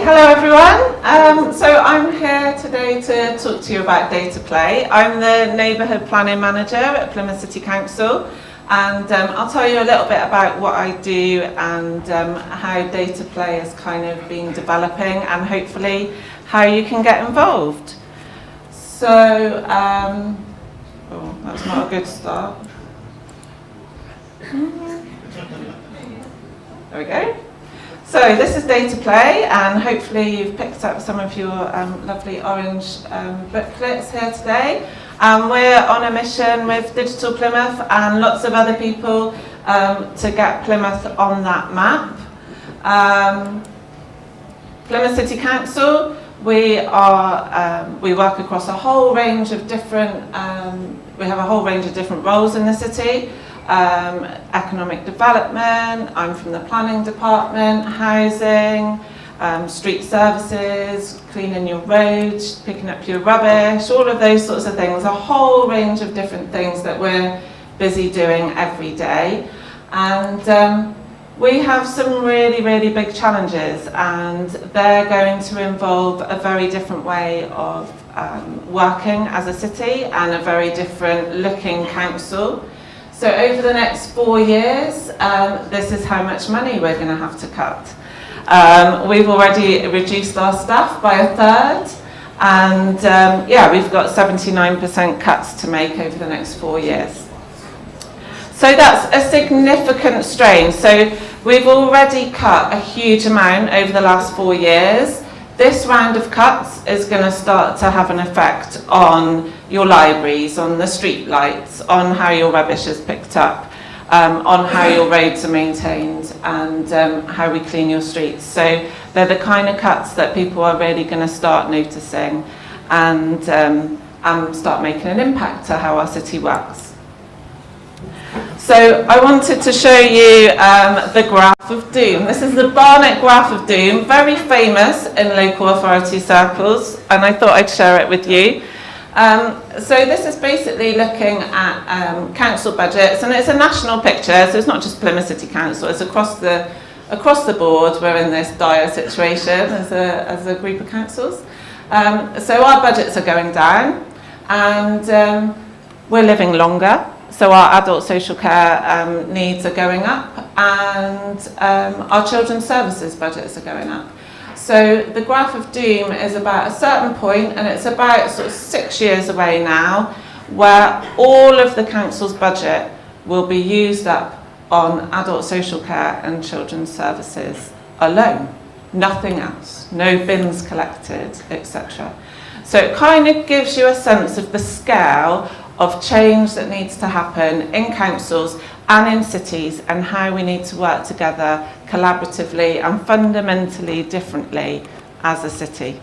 hello everyone. So I'm here today to talk to you about Data Play. I'm the Neighbourhood Planning Manager at Plymouth City Council, and I'll tell you a little bit about what I do and how Data Play has kind of been developing and hopefully how you can get involved. So, oh, that's not a good start. There we go. So this is Data Play, and hopefully you've picked up some of your lovely orange booklets here today. We're on a mission with Digital Plymouth and lots of other people to get Plymouth on that map. Plymouth City Council, we work across a whole range of different, we have a whole range of different roles in the city. Economic development, I'm from the planning department, housing, street services, cleaning your roads, picking up your rubbish, all of those sorts of things, a whole range of different things that we're busy doing every day. And we have some really, really big challenges, and they're going to involve a very different way of working as a city and a very different looking council. So over the next 4 years, this is how much money we're going to have to cut. We've already reduced our staff by a third, and yeah, we've got 79% cuts to make over the next 4 years. So that's a significant strain. So we've already cut a huge amount over the last 4 years. This round of cuts is going to start to have an effect on your libraries, on the street lights, on how your rubbish is picked up, on how your roads are maintained, and how we clean your streets. So they're the kind of cuts that people are really going to start noticing and start making an impact to how our city works. So I wanted to show you the graph of doom. This is the Barnet graph of doom, very famous in local authority circles, and I thought I'd share it with you. So this is basically looking at council budgets, and it's a national picture, so it's not just Plymouth City Council, it's across the board. We're in this dire situation as a group of councils. So our budgets are going down, and we're living longer. So our adult social care needs are going up, and our children's services budgets are going up. So the graph of doom is about a certain point, and it's about sort of 6 years away now, where all of the council's budget will be used up on adult social care and children's services alone. Nothing else, no bins collected, etc. So it kind of gives you a sense of the scale of change that needs to happen in councils and in cities, and how we need to work together collaboratively and fundamentally differently as a city.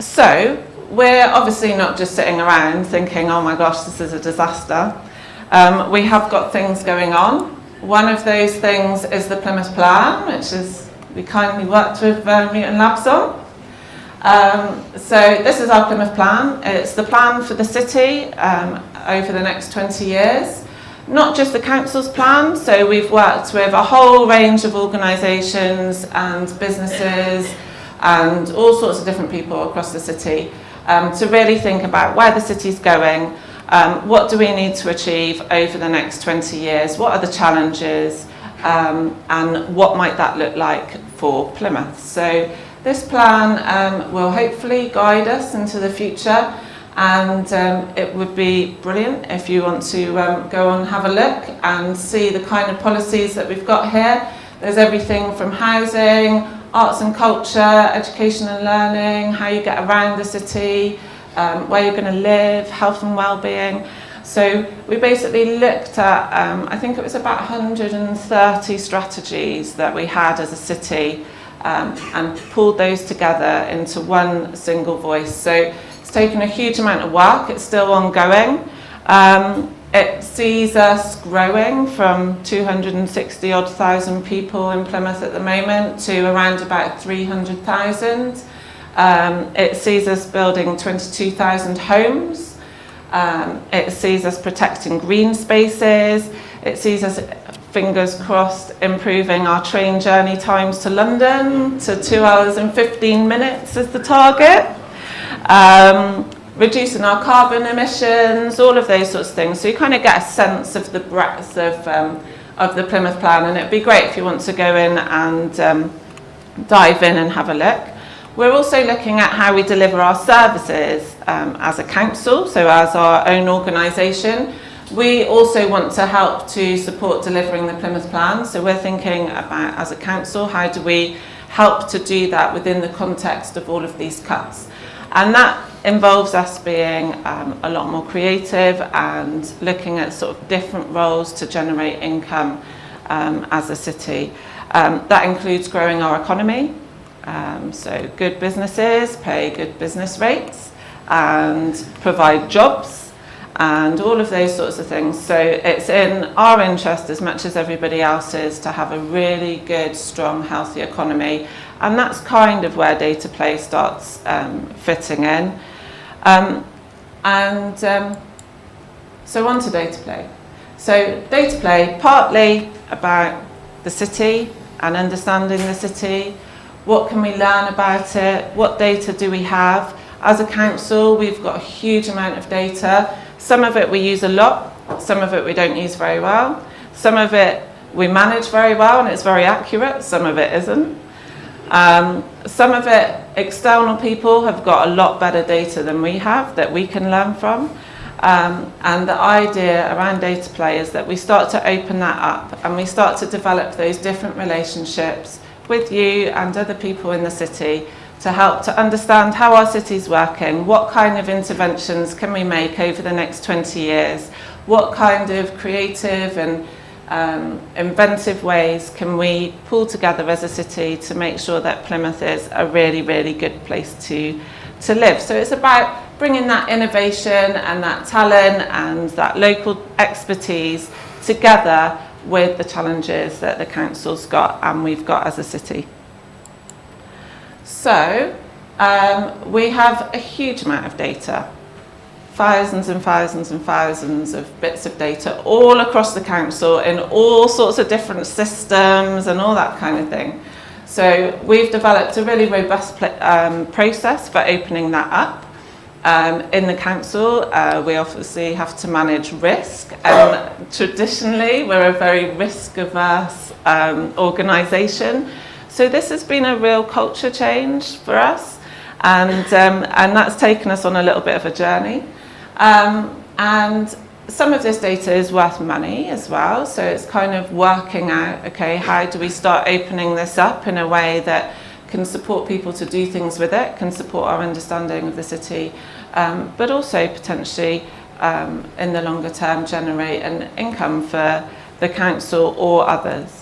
So we're obviously not just sitting around thinking, oh my gosh, this is a disaster. We have got things going on. One of those things is the Plymouth Plan, which is we kindly worked with Mutant Labs on. So this is our Plymouth Plan. It's the plan for the city over the next 20 years. Not just the council's plan, so we've worked with a whole range of organisations and businesses and all sorts of different people across the city to really think about where the city's going, what do we need to achieve over the next 20 years, what are the challenges, and what might that look like for Plymouth. So this plan will hopefully guide us into the future, and it would be brilliant if you want to go and have a look and see the kind of policies that we've got here. There's everything from housing, arts and culture, education and learning, how you get around the city, where you're going to live, health and well-being. So we basically looked at, I think it was about 130 strategies that we had as a city, and pulled those together into one single voice. So it's taken a huge amount of work, it's still ongoing. It sees us growing from 260 odd thousand people in Plymouth at the moment to around about 300,000. It sees us building 22,000 homes. It sees us protecting green spaces. It sees us fingers crossed, improving our train journey times to London to 2 hours and 15 minutes is the target. Reducing our carbon emissions, all of those sorts of things. So you kind of get a sense of the breadth of the Plymouth Plan, and it'd be great if you want to go in and dive in and have a look. We're also looking at how we deliver our services as a council, so as our own organisation. We also want to help to support delivering the Plymouth Plan, so we're thinking about, as a council, how do we help to do that within the context of all of these cuts. And that involves us being a lot more creative and looking at sort of different roles to generate income as a city. That includes growing our economy, so good businesses pay good business rates and provide jobs and all of those sorts of things. So it's in our interest as much as everybody else's to have a really good, strong, healthy economy, and that's kind of where data play starts fitting in. So on to data play. So data play, partly about the city and understanding the city. What can we learn about it? What data do we have? As a council, we've got a huge amount of data. Some of it we use a lot, some of it we don't use very well. Some of it we manage very well and it's very accurate, some of it isn't. Some of it, external people have got a lot better data than we have that we can learn from. And the idea around data play is that we start to open that up and we start to develop those different relationships with you and other people in the city to help to understand how our city's working, what kind of interventions can we make over the next 20 years, what kind of creative and inventive ways can we pull together as a city to make sure that Plymouth is a really, really good place to live. So it's about bringing that innovation and that talent and that local expertise together with the challenges that the council's got and we've got as a city. So we have a huge amount of data, thousands and thousands and thousands of bits of data all across the council in all sorts of different systems and all that kind of thing. So we've developed a really robust process for opening that up. In the council, we obviously have to manage risk, and traditionally we're a very risk-averse organisation. So this has been a real culture change for us, and that's taken us on a little bit of a journey. And some of this data is worth money as well, so it's kind of working out, okay, how do we start opening this up in a way that can support people to do things with it, can support our understanding of the city, but also potentially in the longer term generate an income for the council or others.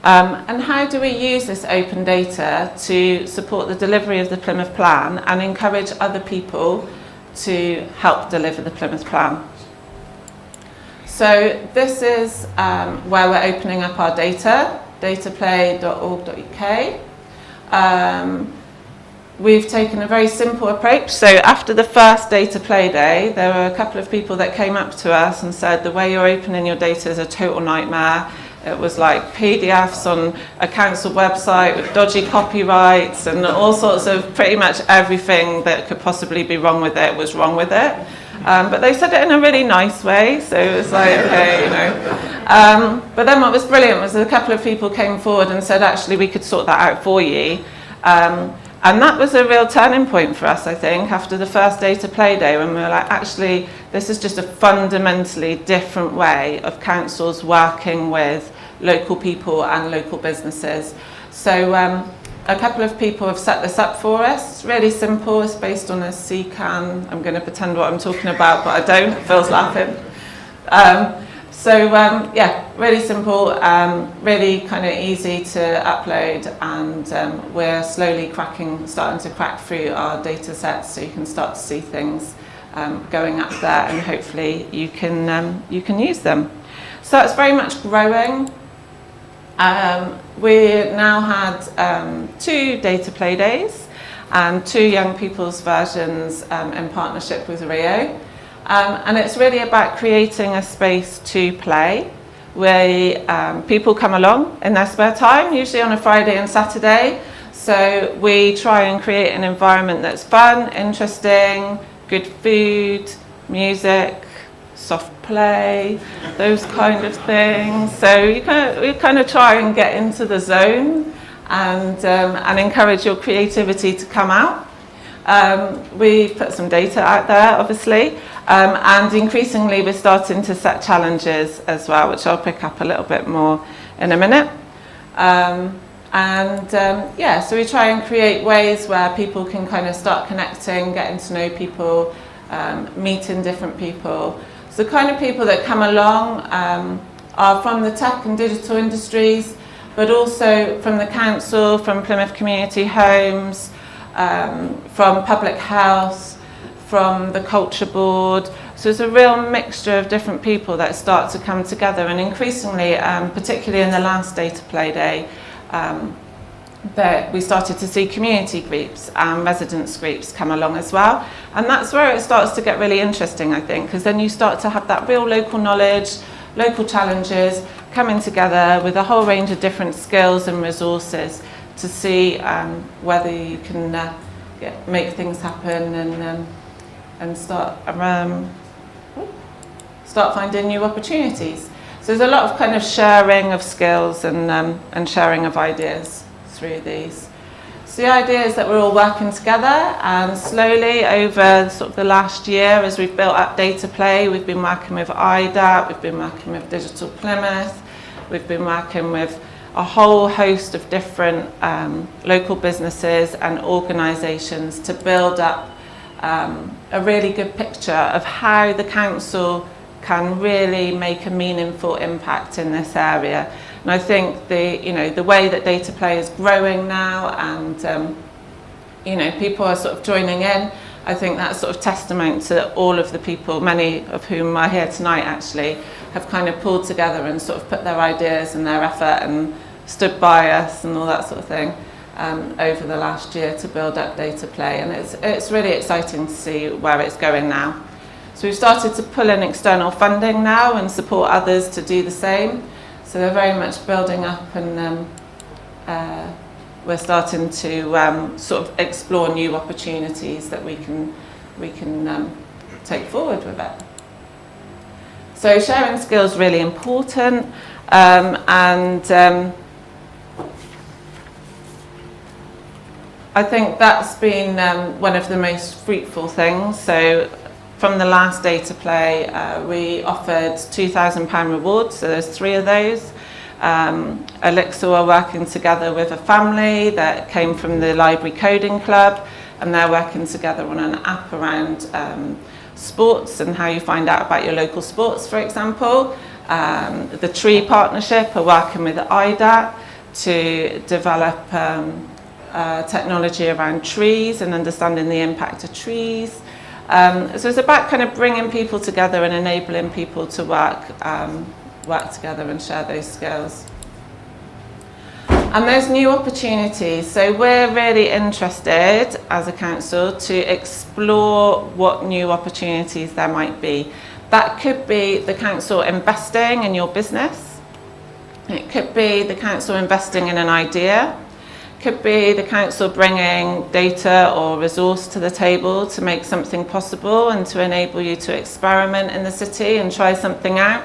And how do we use this open data to support the delivery of the Plymouth Plan and encourage other people to help deliver the Plymouth Plan? So this is where we're opening up our data, dataplay.org.uk. We've taken a very simple approach. So after the first data play day, there were a couple of people that came up to us and said, the way you're opening your data is a total nightmare. It was like PDFs on a council website with dodgy copyrights and all sorts of pretty much everything that could possibly be wrong with it was wrong with it. But they said it in a really nice way, so it was like, okay, you know. But then what was brilliant was a couple of people came forward and said, actually, we could sort that out for you. And that was a real turning point for us, I think, after the first data play day, when we were like, actually, this is just a fundamentally different way of councils working with local people and local businesses. So a couple of people have set this up for us. It's really simple. It's based on a CCAN. I'm going to pretend what I'm talking about, but I don't. Phil's laughing. Yeah, really simple, really kind of easy to upload, and we're slowly starting to crack through our data sets, so you can start to see things going up there, and hopefully you can use them. So it's very much growing. We now had 2 data play days and 2 young people's versions in partnership with Rio. And it's really about creating a space to play People come along in their spare time, usually on a Friday and Saturday. So we try and create an environment that's fun, interesting, good food, music, soft play, those kind of things. So we kind of try and get into the zone and encourage your creativity to come out. We've put some data out there, obviously, and increasingly we're starting to set challenges as well, which I'll pick up a little bit more in a minute. So we try and create ways where people can kind of start connecting, getting to know people, meeting different people. So the kind of people that come along are from the tech and digital industries, but also from the council, from Plymouth Community Homes, from public health, from the culture board. So it's a real mixture of different people that start to come together, and increasingly, particularly in the last Data Play Day, that we started to see community groups and residents groups come along as well. And that's where it starts to get really interesting, I think, because then you start to have that real local knowledge, local challenges coming together with a whole range of different skills and resources to see whether you can make things happen and start finding new opportunities. So there's a lot of kind of sharing of skills and sharing of ideas through these. So the idea is that we're all working together, and slowly over sort of the last year, as we've built up Data Play, we've been working with IDAP, we've been working with Digital Plymouth, we've been working with a whole host of different local businesses and organisations to build up a really good picture of how the council can really make a meaningful impact in this area. And I think the way that Data Play is growing now, and people are sort of joining in, I think that's sort of testament to all of the people, many of whom are here tonight actually, have kind of pulled together and sort of put their ideas and their effort and stood by us and all that sort of thing over the last year to build up Data Play. And it's really exciting to see where it's going now. So we've started to pull in external funding now and support others to do the same. So they're very much building up, and we're starting to sort of explore new opportunities that we can take forward with it. So sharing skills is really important, and I think that's been one of the most fruitful things. So from the last Data Play, we offered £2,000 rewards, so there's 3 of those. Elixir are working together with a family that came from the Library Coding Club, and they're working together on an app around sports and how you find out about your local sports, for example. The Tree Partnership are working with IDAT to develop technology around trees and understanding the impact of trees. So it's about kind of bringing people together and enabling people to work together and share those skills. And there's new opportunities. So we're really interested as a council to explore what new opportunities there might be. That could be the council investing in your business. It could be the council investing in an idea. Could be the council bringing data or resource to the table to make something possible and to enable you to experiment in the city and try something out.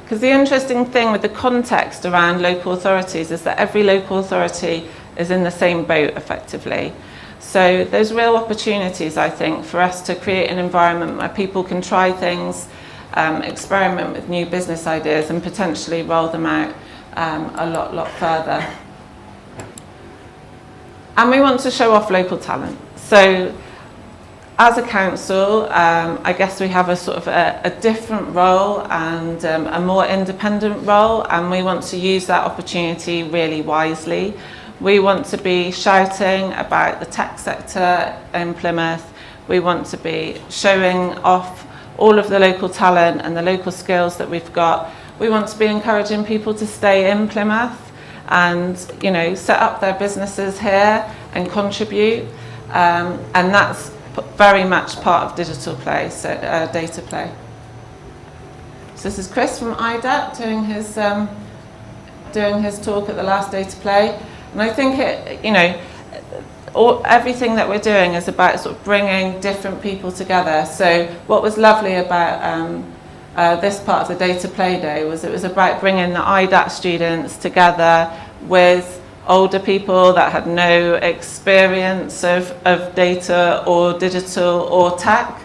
Because the interesting thing with the context around local authorities is that every local authority is in the same boat effectively. So there's real opportunities, I think, for us to create an environment where people can try things, experiment with new business ideas and potentially roll them out a lot further. And we want to show off local talent. So as a council, I guess we have a sort of a different role and a more independent role, and we want to use that opportunity really wisely. We want to be shouting about the tech sector in Plymouth. We want to be showing off all of the local talent and the local skills that we've got. We want to be encouraging people to stay in Plymouth and set up their businesses here and contribute, and that's very much part of Digital Play, so Data Play. So this is Chris from IDAP doing his talk at the last day to play. And I think everything that we're doing is about sort of bringing different people together. So what was lovely about this part of the Day to Play Day was it was about bringing the IDAT students together with older people that had no experience of data or digital or tech.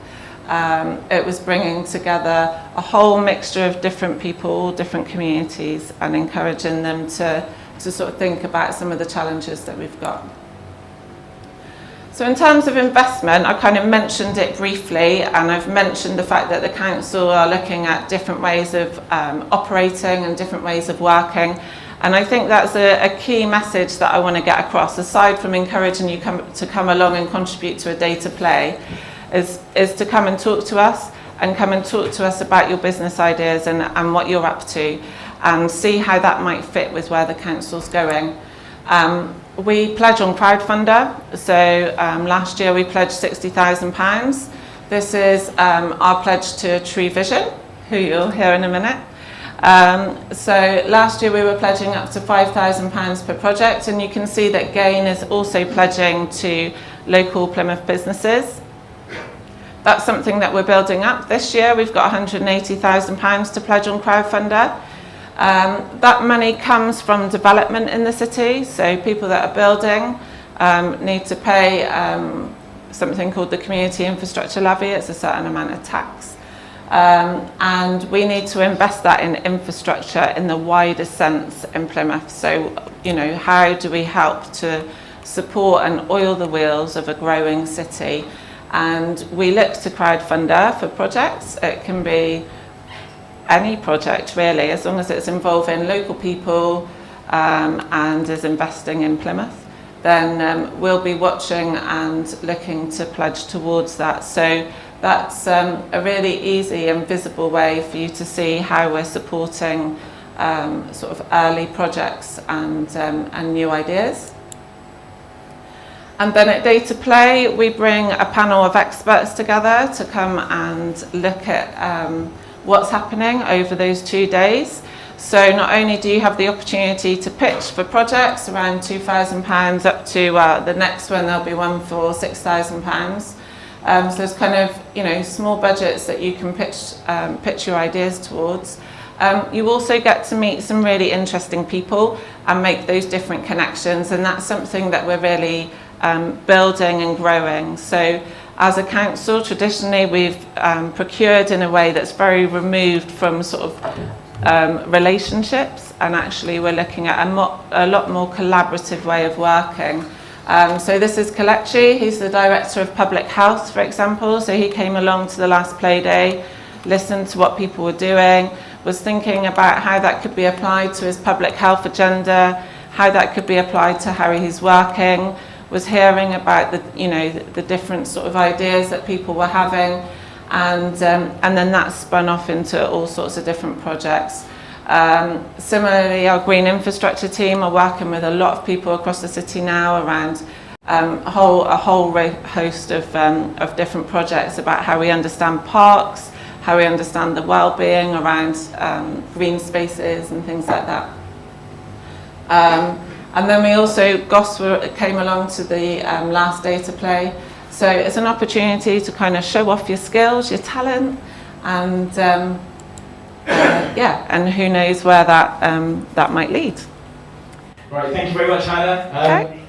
It was bringing together a whole mixture of different people, different communities, and encouraging them to sort of think about some of the challenges that we've got. So in terms of investment, I kind of mentioned it briefly, and I've mentioned the fact that the council are looking at different ways of operating and different ways of working. And I think that's a key message that I want to get across, aside from encouraging you to come along and contribute to a Day to Play, is to come and talk to us, and come and talk to us about your business ideas and what you're up to, and see how that might fit with where the council's going. We pledge on crowdfunder, so last year we pledged £60,000. This is our pledge to Tree Vision, who you'll hear in a minute. So last year we were pledging up to £5,000 per project, and you can see that GAIN is also pledging to local Plymouth businesses. That's something that we're building up. This year we've got £180,000 to pledge on crowdfunder. That money comes from development in the city, so people that are building need to pay something called the Community Infrastructure Levy. It's a certain amount of tax. And we need to invest that in infrastructure in the widest sense in Plymouth. So, how do we help to support and oil the wheels of a growing city? And we look to crowdfunder for projects. It can be any project really, as long as it's involving local people and is investing in Plymouth, then we'll be watching and looking to pledge towards that. So that's a really easy and visible way for you to see how we're supporting sort of early projects and new ideas. And then at Day to Play, we bring a panel of experts together to come and look at what's happening over those 2 days. So not only do you have the opportunity to pitch for projects around £2,000 up to the next one, there'll be one for £6,000. So there's kind of, small budgets that you can pitch your ideas towards. You also get to meet some really interesting people and make those different connections, and that's something that we're really building and growing. So as a council, traditionally we've procured in a way that's very removed from sort of relationships, and actually we're looking at a lot more collaborative way of working. So this is Kalechi, he's the Director of Public Health, for example. So he came along to the last play day, listened to what people were doing, was thinking about how that could be applied to his public health agenda, how that could be applied to how he's working, was hearing about the different sort of ideas that people were having, and then that spun off into all sorts of different projects. Similarly, our green infrastructure team are working with a lot of people across the city now around a whole host of different projects about how we understand parks, how we understand the well-being around green spaces and things like that. And then we also, Goss came along to the last Day to Play. So it's an opportunity to kind of show off your skills, your talent, and and who knows where that might lead. Right, thank you very much, Hannah. Okay.